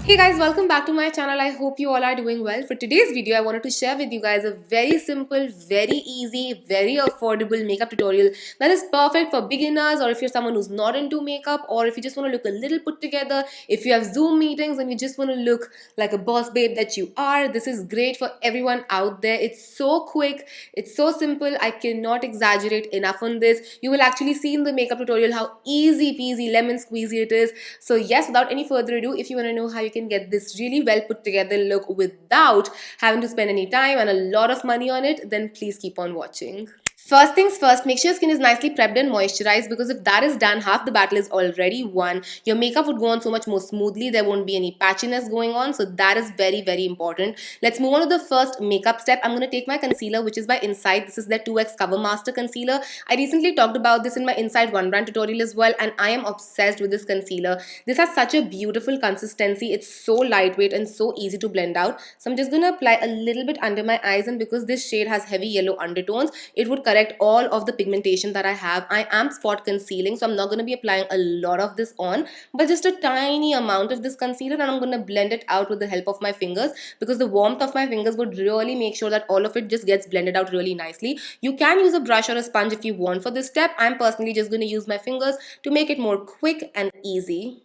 Hey guys, welcome back to my channel. I hope you all are doing well. For today's video, I wanted to share with you guys a very simple, very easy, very affordable makeup tutorial that is perfect for beginners, or if you're someone who's not into makeup, or if you just want to look a little put together, if you have Zoom meetings and you just want to look like a boss babe that you are. This is great for everyone out there. It's so quick, it's so simple. I cannot exaggerate enough on this. You will actually see in the makeup tutorial how easy peasy lemon squeezy it is. So yes, without any further ado, if you want to know how you can get this really well put together look without having to spend any time and a lot of money on it, then please keep on watching. First things first, make sure your skin is nicely prepped and moisturized, because if that is done, half the battle is already won. Your makeup would go on so much more smoothly. There won't be any patchiness going on. So that is very, very important. Let's move on to the first makeup step. I'm going to take my concealer, which is by Inside. This is their 2X Cover Master Concealer. I recently talked about this in my Inside One Brand tutorial as well, and I am obsessed with this concealer. This has such a beautiful consistency. It's so lightweight and so easy to blend out. So I'm just going to apply a little bit under my eyes, and because this shade has heavy yellow undertones, it would correct all of the pigmentation that I have. I am spot concealing, so I'm not going to be applying a lot of this on, but just a tiny amount of this concealer, and I'm going to blend it out with the help of my fingers, because the warmth of my fingers would really make sure that all of it just gets blended out really nicely. You can use a brush or a sponge if you want for this step. I'm personally just going to use my fingers to make it more quick and easy.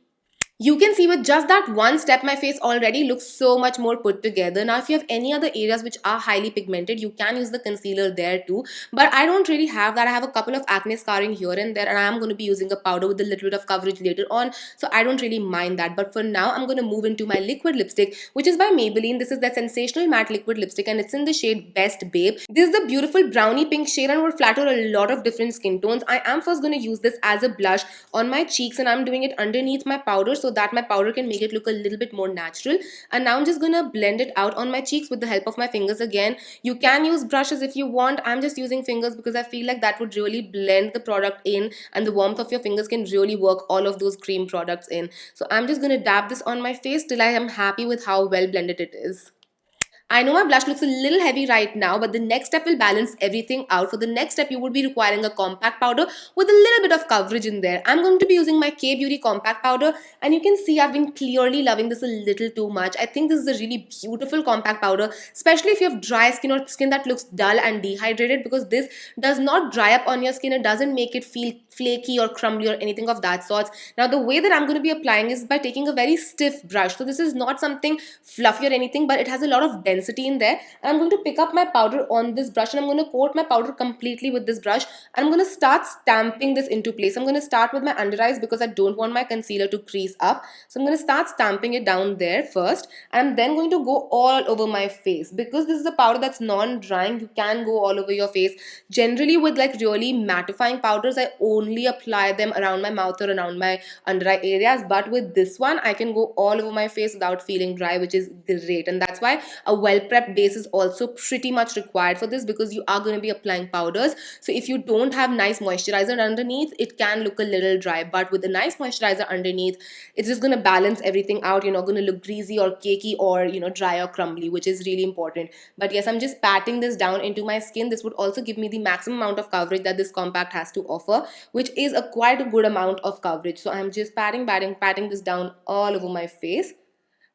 You can see with just that one step, my face already looks so much more put together. Now, if you have any other areas which are highly pigmented, you can use the concealer there too. But I don't really have that. I have a couple of acne scarring here and there, and I am going to be using a powder with a little bit of coverage later on. So I don't really mind that. But for now, I'm going to move into my liquid lipstick, which is by Maybelline. This is the Sensational Matte Liquid Lipstick, and it's in the shade Best Babe. This is the beautiful brownie pink shade and will flatter a lot of different skin tones. I am first going to use this as a blush on my cheeks, and I'm doing it underneath my powder so that my powder can make it look a little bit more natural. And now I'm just gonna blend it out on my cheeks with the help of my fingers again. You can use brushes if you want. I'm just using fingers because I feel like that would really blend the product in, and the warmth of your fingers can really work all of those cream products in. So I'm just gonna dab this on my face till I am happy with how well blended it is. I know my blush looks a little heavy right now, but the next step will balance everything out. For the next step, you would be requiring a compact powder with a little bit of coverage in there. I'm going to be using my K-Beauty compact powder, and you can see I've been clearly loving this a little too much. I think this is a really beautiful compact powder, especially if you have dry skin or skin that looks dull and dehydrated, because this does not dry up on your skin. It doesn't make it feel flaky or crumbly or anything of that sort. Now, the way that I'm going to be applying is by taking a very stiff brush. So this is not something fluffy or anything, but it has a lot of density in there. And I'm going to pick up my powder on this brush, and I'm going to coat my powder completely with this brush, and I'm going to start stamping this into place. I'm going to start with my under eyes because I don't want my concealer to crease up. So I'm going to start stamping it down there first, and I'm then going to go all over my face. Because this is a powder that's non-drying, you can go all over your face. Generally with like really mattifying powders, I only apply them around my mouth or around my under eye areas, but with this one I can go all over my face without feeling dry, which is great. And that's why a well prepped base is also pretty much required for this, because you are going to be applying powders. So if you don't have nice moisturizer underneath, it can look a little dry, but with a nice moisturizer underneath, it's just going to balance everything out. You're not going to look greasy or cakey or dry or crumbly, which is really important. But yes, I'm just patting this down into my skin. This would also give me the maximum amount of coverage that this compact has to offer, which is a quite a good amount of coverage. So I'm just patting this down all over my face,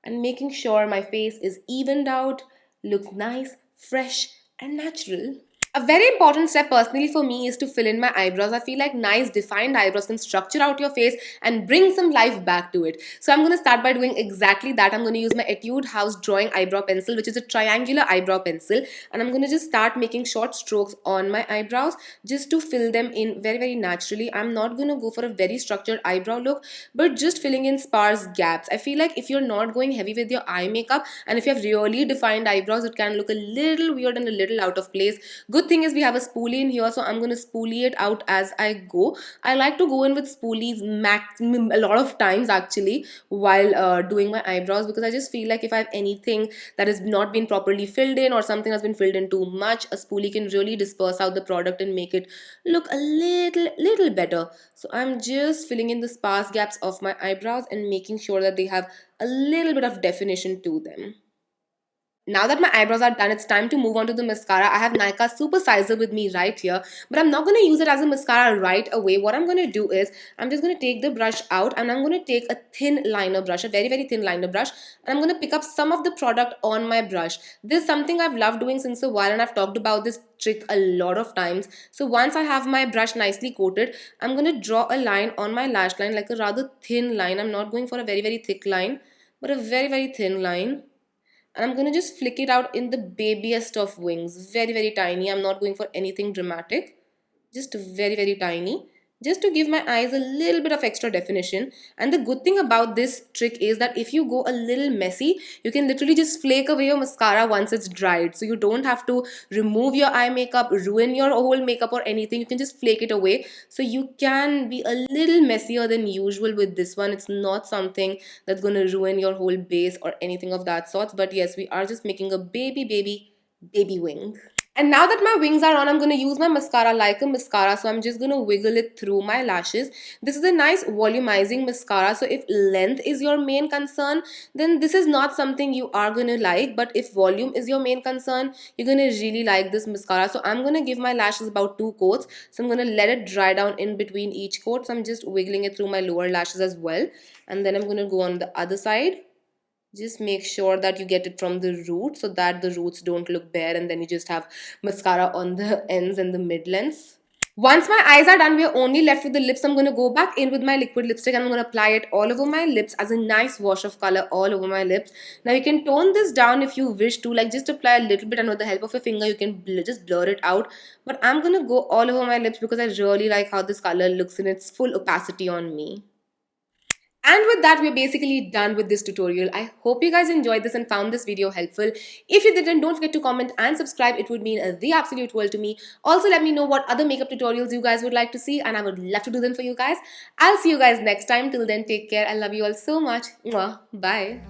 and making sure my face is evened out, looks nice, fresh, and natural. A very important step personally for me is to fill in my eyebrows. I feel like nice defined eyebrows can structure out your face and bring some life back to it. So I'm going to start by doing exactly that. I'm going to use my Etude House Drawing Eyebrow Pencil, which is a triangular eyebrow pencil. And I'm going to just start making short strokes on my eyebrows just to fill them in very, very naturally. I'm not going to go for a very structured eyebrow look, but just filling in sparse gaps. I feel like if you're not going heavy with your eye makeup, and if you have really defined eyebrows, it can look a little weird and a little out of place. Good thing is we have a spoolie in here, so I'm going to spoolie it out as I go. I like to go in with spoolies a lot of times actually while doing my eyebrows, because I just feel like if I have anything that has not been properly filled in, or something has been filled in too much, a spoolie can really disperse out the product and make it look a little better. So I'm just filling in the sparse gaps of my eyebrows and making sure that they have a little bit of definition to them. Now that my eyebrows are done, it's time to move on to the mascara. I have Nykaa Super Sizer with me right here, but I'm not going to use it as a mascara right away. What I'm going to do is, I'm just going to take the brush out and I'm going to take a thin liner brush, a very, very thin liner brush, and I'm going to pick up some of the product on my brush. This is something I've loved doing since a while, and I've talked about this trick a lot of times. So once I have my brush nicely coated, I'm going to draw a line on my lash line, like a rather thin line. I'm not going for a very, very thick line, but a very, very thin line, and I'm going to just flick it out in the babyest of wings. Very, very tiny. I'm not going for anything dramatic. Just very, very tiny. Just to give my eyes a little bit of extra definition. And the good thing about this trick is that if you go a little messy, you can literally just flake away your mascara once it's dried. So you don't have to remove your eye makeup, ruin your whole makeup or anything. You can just flake it away. So you can be a little messier than usual with this one. It's not something that's going to ruin your whole base or anything of that sort. But yes, we are just making a baby wing. And now that my wings are on, I'm going to use my mascara like a mascara. So I'm just going to wiggle it through my lashes. This is a nice volumizing mascara. So if length is your main concern, then this is not something you are going to like. But if volume is your main concern, you're going to really like this mascara. So I'm going to give my lashes about 2 coats. So I'm going to let it dry down in between each coat. So I'm just wiggling it through my lower lashes as well. And then I'm going to go on the other side. Just make sure that you get it from the root so that the roots don't look bare, and then you just have mascara on the ends and the mid-lengths. Once my eyes are done, we're only left with the lips. I'm going to go back in with my liquid lipstick and I'm going to apply it all over my lips as a nice wash of color all over my lips. Now you can tone this down if you wish to, like just apply a little bit, and with the help of a finger you can just blur it out. But I'm going to go all over my lips because I really like how this color looks in its full opacity on me. And with that, we're basically done with this tutorial. I hope you guys enjoyed this and found this video helpful. If you didn't, don't forget to comment and subscribe. It would mean the absolute world to me. Also, let me know what other makeup tutorials you guys would like to see, and I would love to do them for you guys. I'll see you guys next time. Till then, take care. I love you all so much. Mwah. Bye.